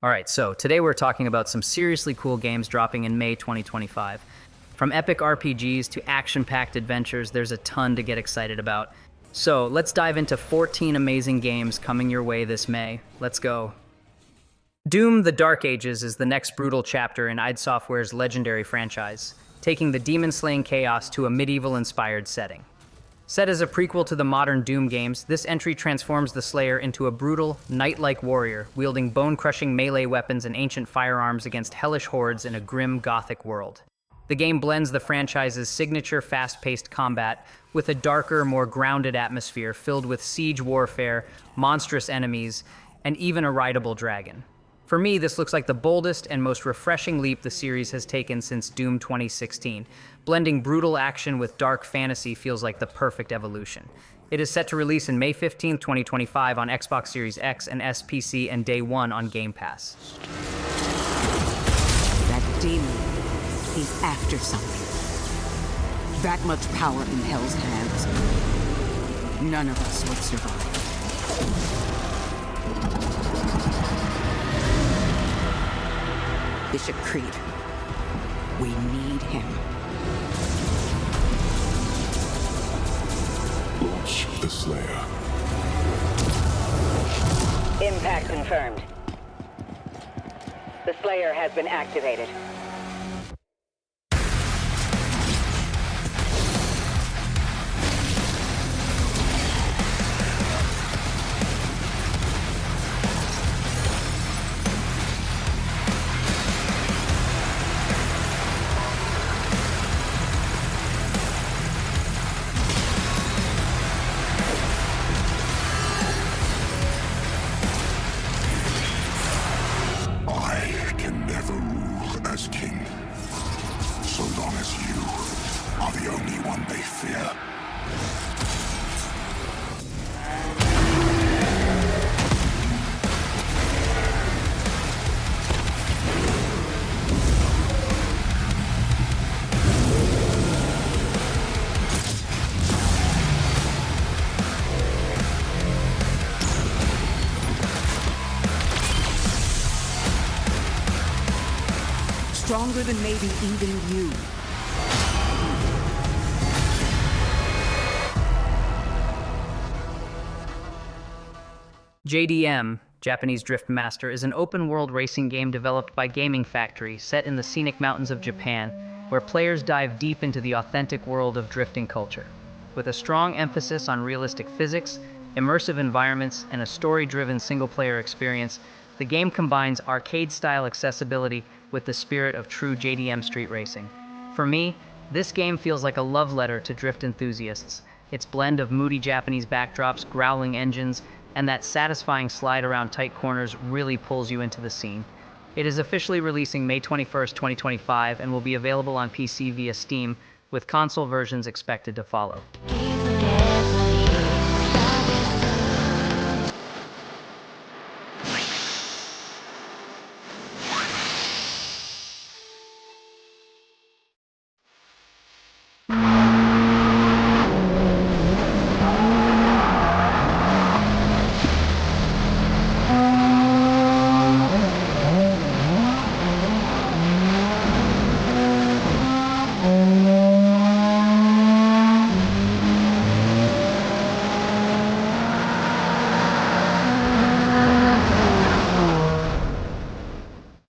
Alright, so today we're talking about some seriously cool games dropping in May 2025. From epic RPGs to action-packed adventures, there's a ton to get excited about. So let's dive into 14 amazing games coming your way this May. Let's go. Doom: The Dark Ages is the next brutal chapter in id Software's legendary franchise, taking the demon-slaying chaos to a medieval-inspired setting. Set as a prequel to the modern Doom games, this entry transforms the Slayer into a brutal, knight-like warrior, wielding bone-crushing melee weapons and ancient firearms against hellish hordes in a grim, gothic world. The game blends the franchise's signature fast-paced combat with a darker, more grounded atmosphere filled with siege warfare, monstrous enemies, and even a rideable dragon. For me, this looks like the boldest and most refreshing leap the series has taken since Doom 2016. Blending brutal action with dark fantasy feels like the perfect evolution. It is set to release in May 15, 2025 on Xbox Series X and S PC and Day 1 on Game Pass. That demon, he's after something. That much power in Hell's hands. None of us would survive. Bishop Creed. We need him. Launch the Slayer. Impact confirmed. The Slayer has been activated. As king, so long as you are the only one they fear. Stronger than maybe even you. JDM, Japanese Drift Master, is an open-world racing game developed by Gaming Factory, set in the scenic mountains of Japan, where players dive deep into the authentic world of drifting culture. With a strong emphasis on realistic physics, immersive environments, and a story-driven single-player experience, the game combines arcade-style accessibility with the spirit of true JDM street racing. For me, this game feels like a love letter to drift enthusiasts. Its blend of moody Japanese backdrops, growling engines, and that satisfying slide around tight corners really pulls you into the scene. It is officially releasing May 21st, 2025, and will be available on PC via Steam, with console versions expected to follow.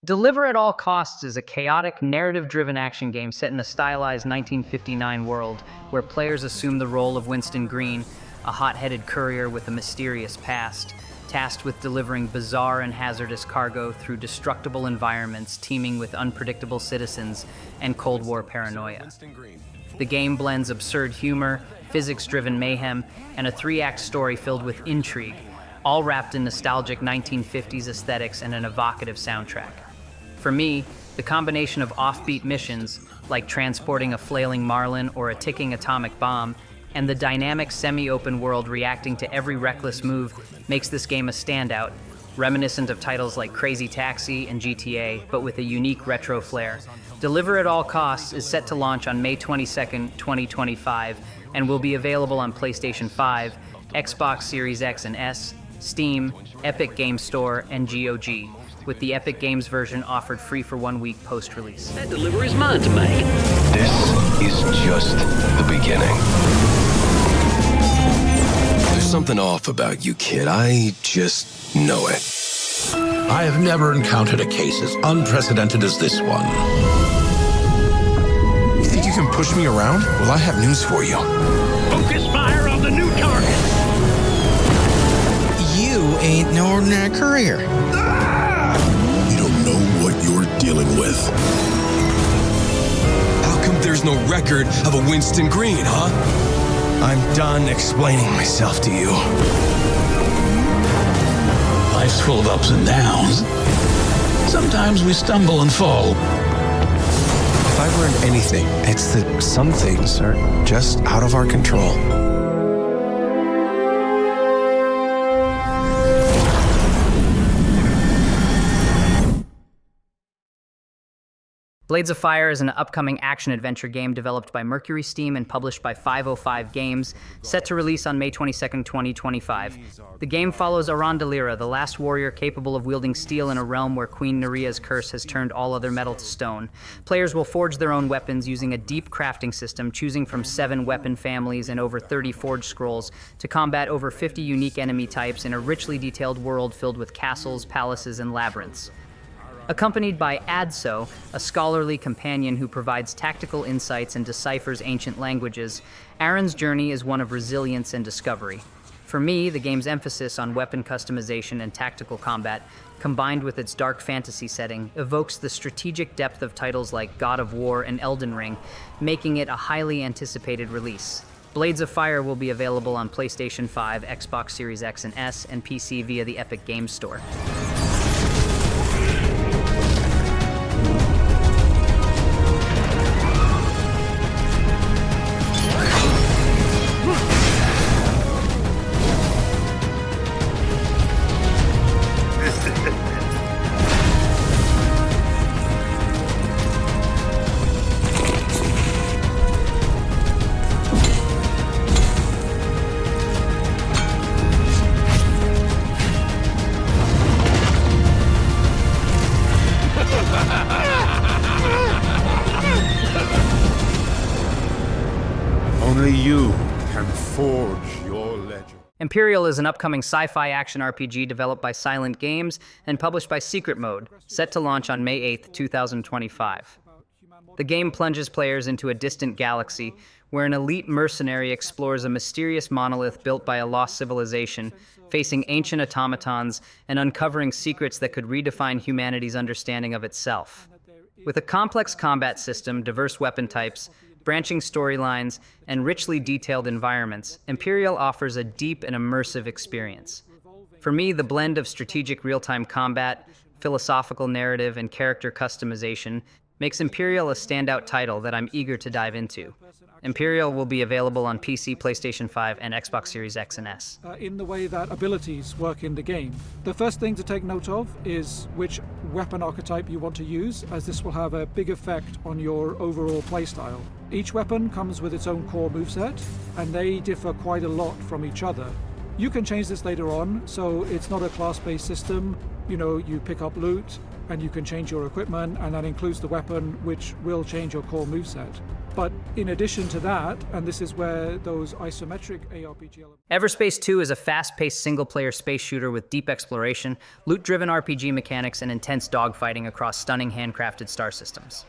Deliver at All Costs is a chaotic, narrative-driven action game set in a stylized 1959 world where players assume the role of Winston Green, a hot-headed courier with a mysterious past, tasked with delivering bizarre and hazardous cargo through destructible environments teeming with unpredictable citizens and Cold War paranoia. The game blends absurd humor, physics-driven mayhem, and a three-act story filled with intrigue, all wrapped in nostalgic 1950s aesthetics and an evocative soundtrack. For me, the combination of offbeat missions, like transporting a flailing marlin or a ticking atomic bomb, and the dynamic semi-open world reacting to every reckless move makes this game a standout, reminiscent of titles like Crazy Taxi and GTA, but with a unique retro flair. Deliver at All Costs is set to launch on May 22nd, 2025, and will be available on PlayStation 5, Xbox Series X and S, Steam, Epic Games Store, and GOG, with the Epic Games version offered free for 1 week post-release. That delivery's mine to make. This is just the beginning. There's something off about you, kid. I just know it. I have never encountered a case as unprecedented as this one. You think you can push me around? Well, I have news for you. Focus fire on the new target. You ain't no ordinary courier. You don't know what you're dealing with. How come there's no record of a Winston Green, huh? I'm done explaining myself to you. Life's full of ups and downs. Sometimes we stumble and fall. If I've learned anything, it's that some things are just out of our control. Blades of Fire is an upcoming action-adventure game developed by Mercury Steam and published by 505 Games, set to release on May 22, 2025. The game follows Arandalira, the last warrior capable of wielding steel in a realm where Queen Neria's curse has turned all other metal to stone. Players will forge their own weapons using a deep crafting system, choosing from 7 weapon families and over 30 forged scrolls, to combat over 50 unique enemy types in a richly detailed world filled with castles, palaces, and labyrinths. Accompanied by Adso, a scholarly companion who provides tactical insights and deciphers ancient languages, Aaron's journey is one of resilience and discovery. For me, the game's emphasis on weapon customization and tactical combat, combined with its dark fantasy setting, evokes the strategic depth of titles like God of War and Elden Ring, making it a highly anticipated release. Blades of Fire will be available on PlayStation 5, Xbox Series X and S, and PC via the Epic Games Store. Only you can forge your legend. Empyreal is an upcoming sci-fi action RPG developed by Silent Games and published by Secret Mode, set to launch on May 8, 2025. The game plunges players into a distant galaxy where an elite mercenary explores a mysterious monolith built by a lost civilization, facing ancient automatons and uncovering secrets that could redefine humanity's understanding of itself. With a complex combat system, diverse weapon types, branching storylines, and richly detailed environments, Empyreal offers a deep and immersive experience. For me, the blend of strategic real-time combat, philosophical narrative, and character customization makes Empyreal a standout title that I'm eager to dive into. Empyreal will be available on PC, PlayStation 5, and Xbox Series X and S. In the way that abilities work in the game. The first thing to take note of is which weapon archetype you want to use, as this will have a big effect on your overall playstyle. Each weapon comes with its own core moveset, and they differ quite a lot from each other. You can change this later on, so it's not a class-based system. You know, you pick up loot, and you can change your equipment, and that includes the weapon, which will change your core moveset. But in addition to that, and this is where those isometric ARPG elements... Everspace 2 is a fast-paced single-player space shooter with deep exploration, loot-driven RPG mechanics, and intense dogfighting across stunning handcrafted star systems.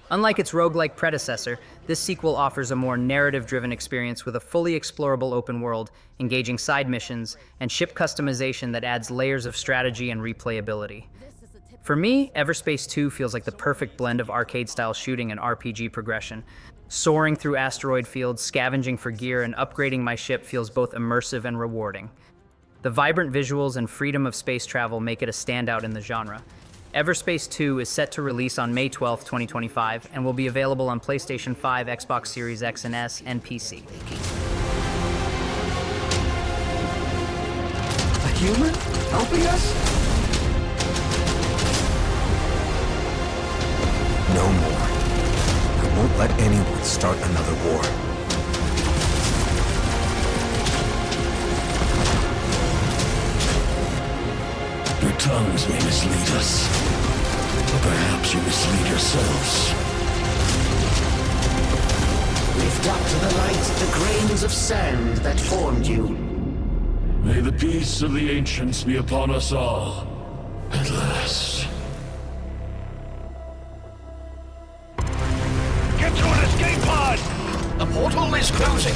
Unlike its roguelike predecessor, this sequel offers a more narrative-driven experience with a fully explorable open world, engaging side missions, and ship customization that adds layers of strategy and replayability. For me, Everspace 2 feels like the perfect blend of arcade-style shooting and RPG progression. Soaring through asteroid fields, scavenging for gear, and upgrading my ship feels both immersive and rewarding. The vibrant visuals and freedom of space travel make it a standout in the genre. Everspace 2 is set to release on May 12, 2025, and will be available on PlayStation 5, Xbox Series X and S, and PC. A human helping us? No more. I won't let anyone start another war. Your tongues may mislead us. But perhaps you mislead yourselves. Lift up to the light the grains of sand that formed you. May the peace of the ancients be upon us all. At last. Get to an escape pod! The portal is closing.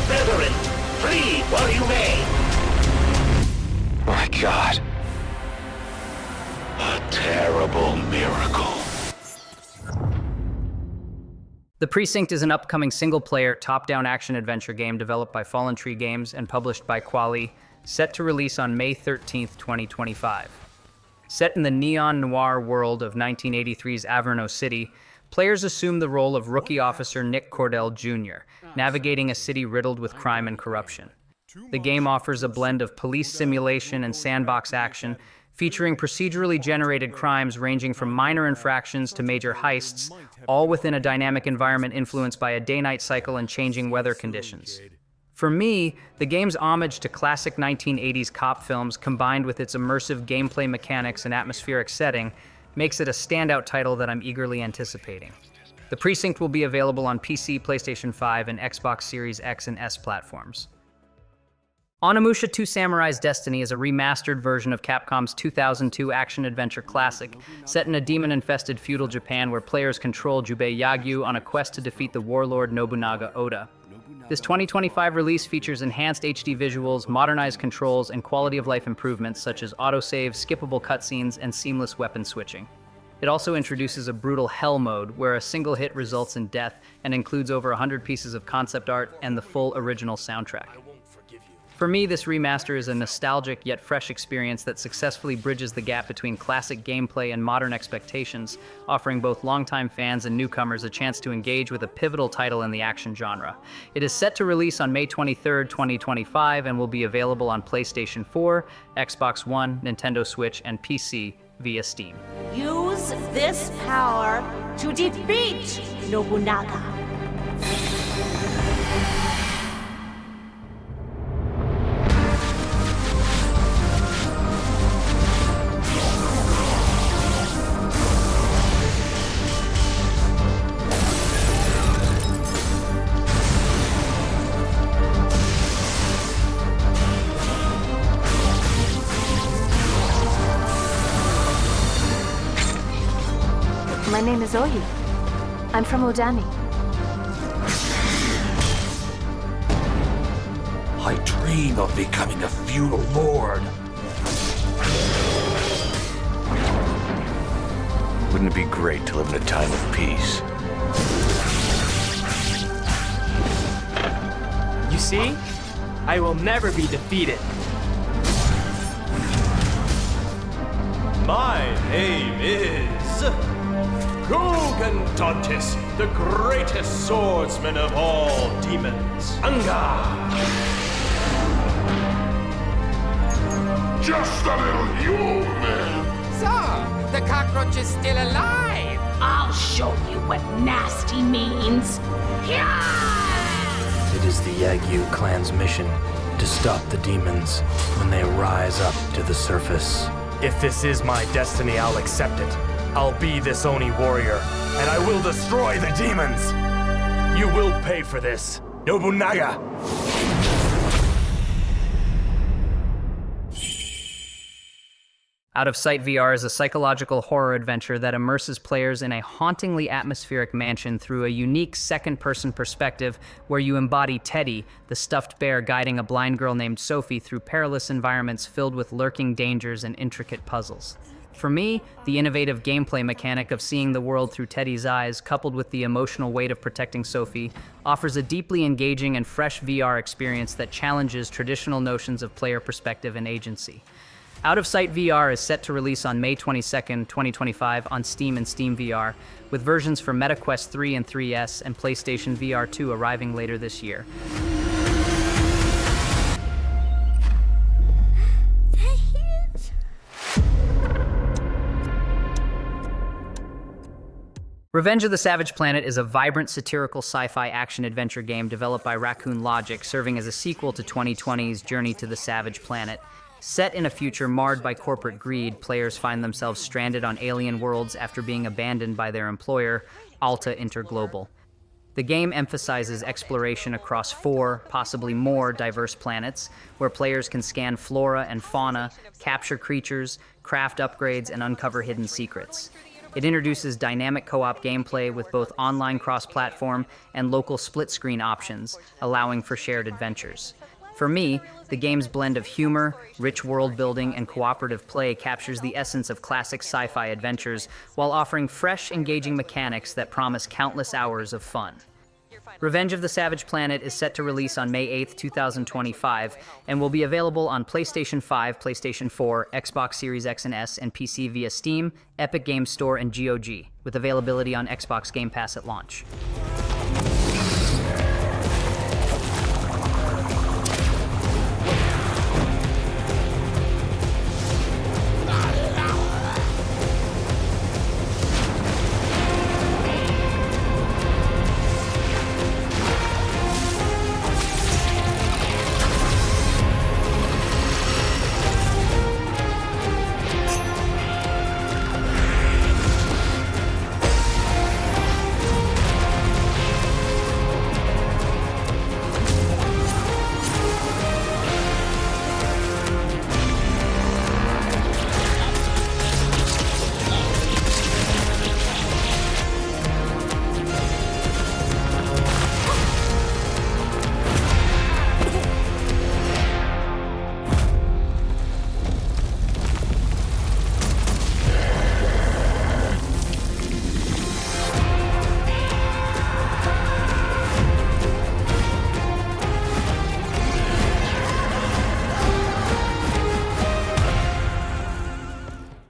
Brethren, flee while you may. My God. A terrible miracle. The Precinct is an upcoming single-player, top-down action-adventure game developed by Fallen Tree Games and published by Quali, set to release on May 13th, 2025. Set in the neon noir world of 1983's Averno City, players assume the role of rookie officer Nick Cordell Jr., navigating a city riddled with crime and corruption. The game offers a blend of police simulation and sandbox action, featuring procedurally generated crimes ranging from minor infractions to major heists, all within a dynamic environment influenced by a day-night cycle and changing weather conditions. For me, the game's homage to classic 1980s cop films combined with its immersive gameplay mechanics and atmospheric setting makes it a standout title that I'm eagerly anticipating. The Precinct will be available on PC, PlayStation 5, and Xbox Series X and S platforms. Onimusha 2 Samurai's Destiny is a remastered version of Capcom's 2002 action-adventure classic, set in a demon-infested feudal Japan where players control Jubei Yagyu on a quest to defeat the warlord Nobunaga Oda. This 2025 release features enhanced HD visuals, modernized controls, and quality-of-life improvements such as autosave, skippable cutscenes, and seamless weapon switching. It also introduces a brutal hell mode, where a single hit results in death and includes over 100 pieces of concept art and the full original soundtrack. For me, this remaster is a nostalgic yet fresh experience that successfully bridges the gap between classic gameplay and modern expectations, offering both longtime fans and newcomers a chance to engage with a pivotal title in the action genre. It is set to release on May 23, 2025, and will be available on PlayStation 4, Xbox One, Nintendo Switch, and PC via Steam. Use this power to defeat Nobunaga. My name is Ohi. I'm from Odani. I dream of becoming a feudal lord. Wouldn't it be great to live in a time of peace? You see? I will never be defeated. My name is Gugantontis, the greatest swordsman of all demons. Anga! Just a little human. So, the cockroach is still alive. I'll show you what nasty means. It is the Yagyu clan's mission to stop the demons when they rise up to the surface. If this is my destiny, I'll accept it. I'll be this Oni warrior, and I will destroy the demons! You will pay for this, Nobunaga! Out of Sight VR is a psychological horror adventure that immerses players in a hauntingly atmospheric mansion through a unique second-person perspective where you embody Teddy, the stuffed bear guiding a blind girl named Sophie through perilous environments filled with lurking dangers and intricate puzzles. For me, the innovative gameplay mechanic of seeing the world through Teddy's eyes, coupled with the emotional weight of protecting Sophie, offers a deeply engaging and fresh VR experience that challenges traditional notions of player perspective and agency. Out of Sight VR is set to release on May 22nd, 2025 on Steam and Steam VR, with versions for MetaQuest 3 and 3S and PlayStation VR 2 arriving later this year. Revenge of the Savage Planet is a vibrant satirical sci-fi action-adventure game developed by Raccoon Logic, serving as a sequel to 2020's Journey to the Savage Planet. Set in a future marred by corporate greed, players find themselves stranded on alien worlds after being abandoned by their employer, Alta Interglobal. The game emphasizes exploration across 4, possibly more, diverse planets, where players can scan flora and fauna, capture creatures, craft upgrades, and uncover hidden secrets. It introduces dynamic co-op gameplay with both online cross-platform and local split-screen options, allowing for shared adventures. For me, the game's blend of humor, rich world-building, and cooperative play captures the essence of classic sci-fi adventures while offering fresh, engaging mechanics that promise countless hours of fun. Revenge of the Savage Planet is set to release on May 8, 2025, and will be available on PlayStation 5, PlayStation 4, Xbox Series X and S, and PC via Steam, Epic Games Store, and GOG, with availability on Xbox Game Pass at launch.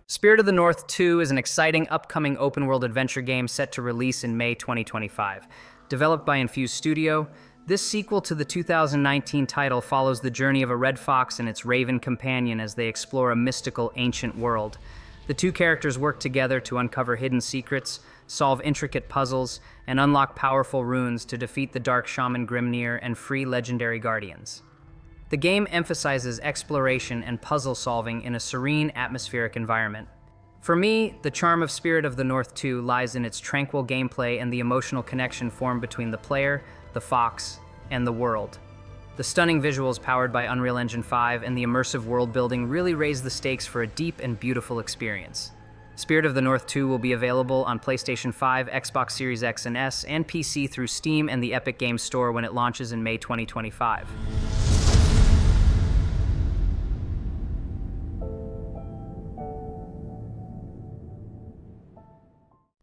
Spirit of the North 2 is an exciting upcoming open-world adventure game set to release in May 2025. Developed by Infuse Studio, this sequel to the 2019 title follows the journey of a red fox and its raven companion as they explore a mystical, ancient world. The two characters work together to uncover hidden secrets, solve intricate puzzles, and unlock powerful runes to defeat the Dark Shaman Grimnir and free legendary guardians. The game emphasizes exploration and puzzle solving in a serene, atmospheric environment. For me, the charm of Spirit of the North 2 lies in its tranquil gameplay and the emotional connection formed between the player, the fox, and the world. The stunning visuals powered by Unreal Engine 5 and the immersive world building really raise the stakes for a deep and beautiful experience. Spirit of the North 2 will be available on PlayStation 5, Xbox Series X and S, and PC through Steam and the Epic Games Store when it launches in May 2025.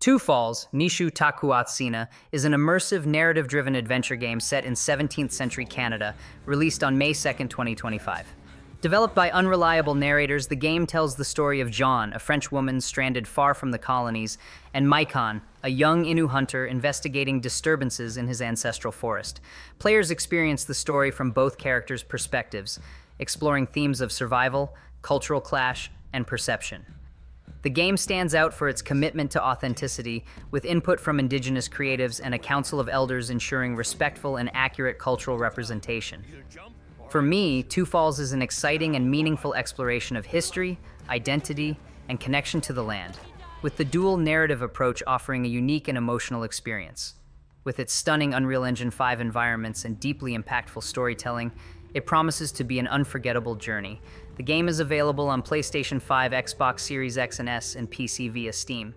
Two Falls, Nishu Takuathsina, is an immersive, narrative-driven adventure game set in 17th century Canada, released on May 2, 2025. Developed by unreliable narrators, the game tells the story of Jean, a French woman stranded far from the colonies, and Maikon, a young Innu hunter investigating disturbances in his ancestral forest. Players experience the story from both characters' perspectives, exploring themes of survival, cultural clash, and perception. The game stands out for its commitment to authenticity, with input from indigenous creatives and a council of elders ensuring respectful and accurate cultural representation. For me, Two Falls is an exciting and meaningful exploration of history, identity, and connection to the land, with the dual narrative approach offering a unique and emotional experience. With its stunning Unreal Engine 5 environments and deeply impactful storytelling, it promises to be an unforgettable journey. The game is available on PlayStation 5, Xbox Series X and S, and PC via Steam.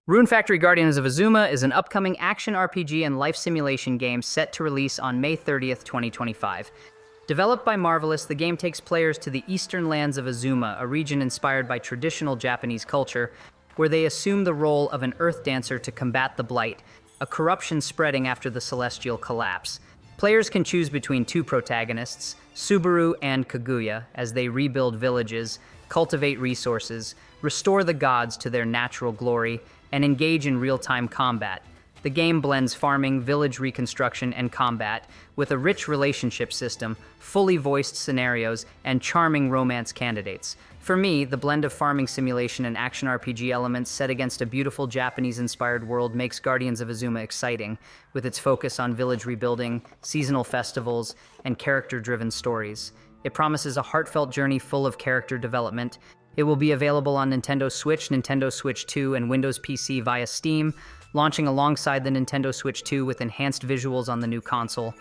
Rune Factory Guardians of Azuma is an upcoming action RPG and life simulation game set to release on May 30th, 2025. Developed by Marvelous, the game takes players to the eastern lands of Azuma, a region inspired by traditional Japanese culture, where they assume the role of an earth dancer to combat the Blight, a corruption spreading after the celestial collapse. Players can choose between two protagonists, Subaru and Kaguya, as they rebuild villages, cultivate resources, restore the gods to their natural glory, and engage in real-time combat. The game blends farming, village reconstruction, and combat, with a rich relationship system, fully voiced scenarios, and charming romance candidates. For me, the blend of farming simulation and action RPG elements set against a beautiful Japanese-inspired world makes Guardians of Azuma exciting, with its focus on village rebuilding, seasonal festivals, and character-driven stories. It promises a heartfelt journey full of character development. It will be available on Nintendo Switch, Nintendo Switch 2, and Windows PC via Steam, launching alongside the Nintendo Switch 2 with enhanced visuals on the new console.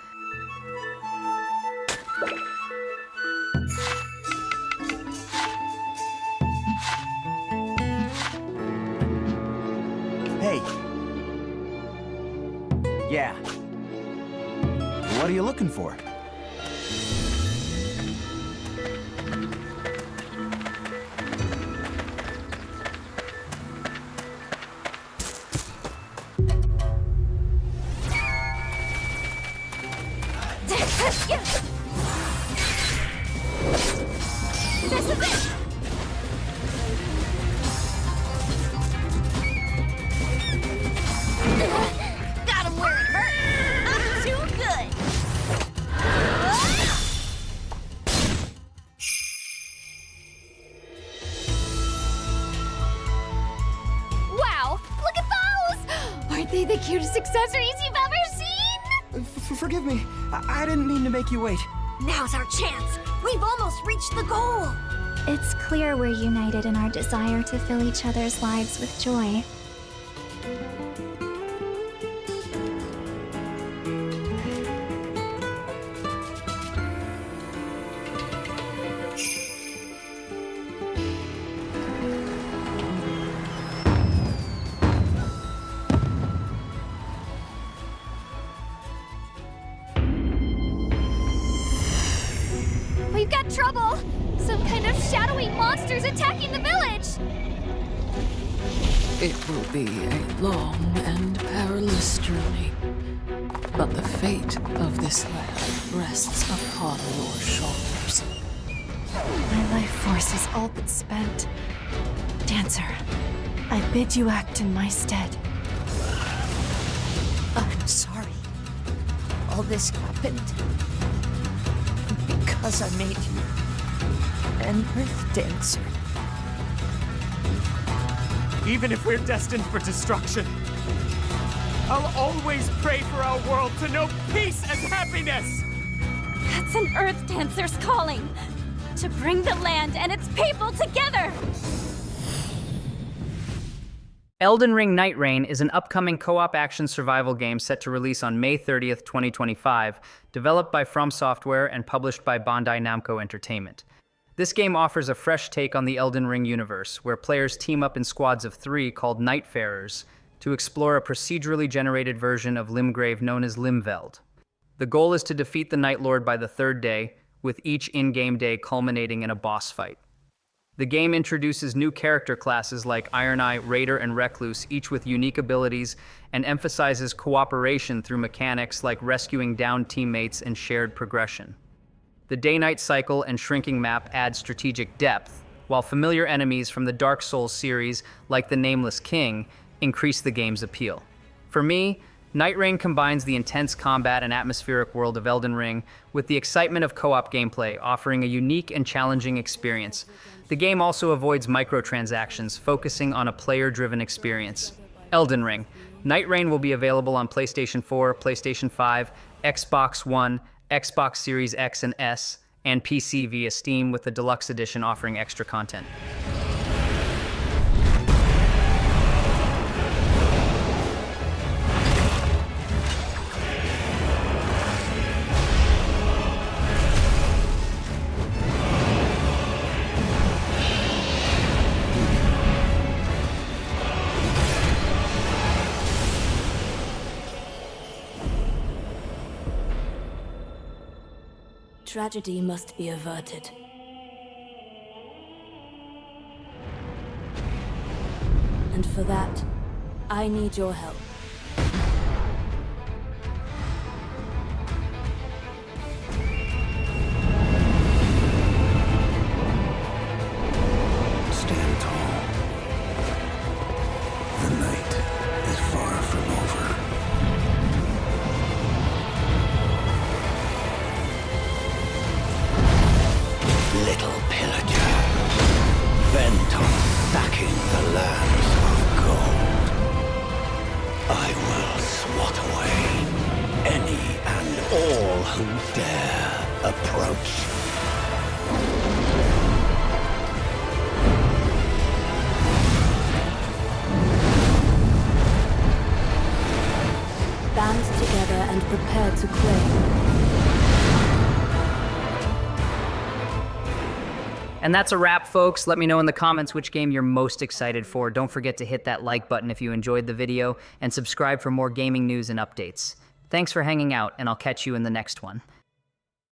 Hey. Yeah. What are you looking for? This is it! Got him where it hurt! I'm too good! Wow! Look at those! Aren't they the cutest accessories you've ever seen? Forgive me. I didn't mean to make you wait. Now's our chance! We've almost reached the goal! It's clear we're united in our desire to fill each other's lives with joy. We've got trouble! Some kind of shadowy monsters attacking the village! It will be a long and perilous journey, but the fate of this land rests upon your shoulders. My life force is all but spent. Dancer, I bid you act in my stead. I'm sorry. All this happened because I made you an Earth Dancer. Even if we're destined for destruction, I'll always pray for our world to know peace and happiness! That's an Earth Dancer's calling! To bring the land and its people together! Elden Ring Nightreign is an upcoming co-op action survival game set to release on May 30th, 2025, developed by From Software and published by Bandai Namco Entertainment. This game offers a fresh take on the Elden Ring universe, where players team up in squads of 3 called Nightfarers to explore a procedurally generated version of Limgrave known as Limveld. The goal is to defeat the Night Lord by the 3rd day, with each in-game day culminating in a boss fight. The game introduces new character classes like Iron Eye, Raider, and Recluse, each with unique abilities, and emphasizes cooperation through mechanics like rescuing downed teammates and shared progression. The day-night cycle and shrinking map add strategic depth, while familiar enemies from the Dark Souls series, like the Nameless King, increase the game's appeal. For me, Nightreign combines the intense combat and atmospheric world of Elden Ring with the excitement of co-op gameplay, offering a unique and challenging experience. The game also avoids microtransactions, focusing on a player-driven experience. Elden Ring. Nightreign will be available on PlayStation 4, PlayStation 5, Xbox One, Xbox Series X and S, and PC via Steam, with the Deluxe Edition offering extra content. Tragedy must be averted. And for that, I need your help. Stand tall. The night is far from over. Little pillager, bent on backing the lands of gold. band together and prepare to claim. And that's a wrap, folks. Let me know in the comments which game you're most excited for. Don't forget to hit that like button if you enjoyed the video, and subscribe for more gaming news and updates. Thanks for hanging out, and I'll catch you in the next one.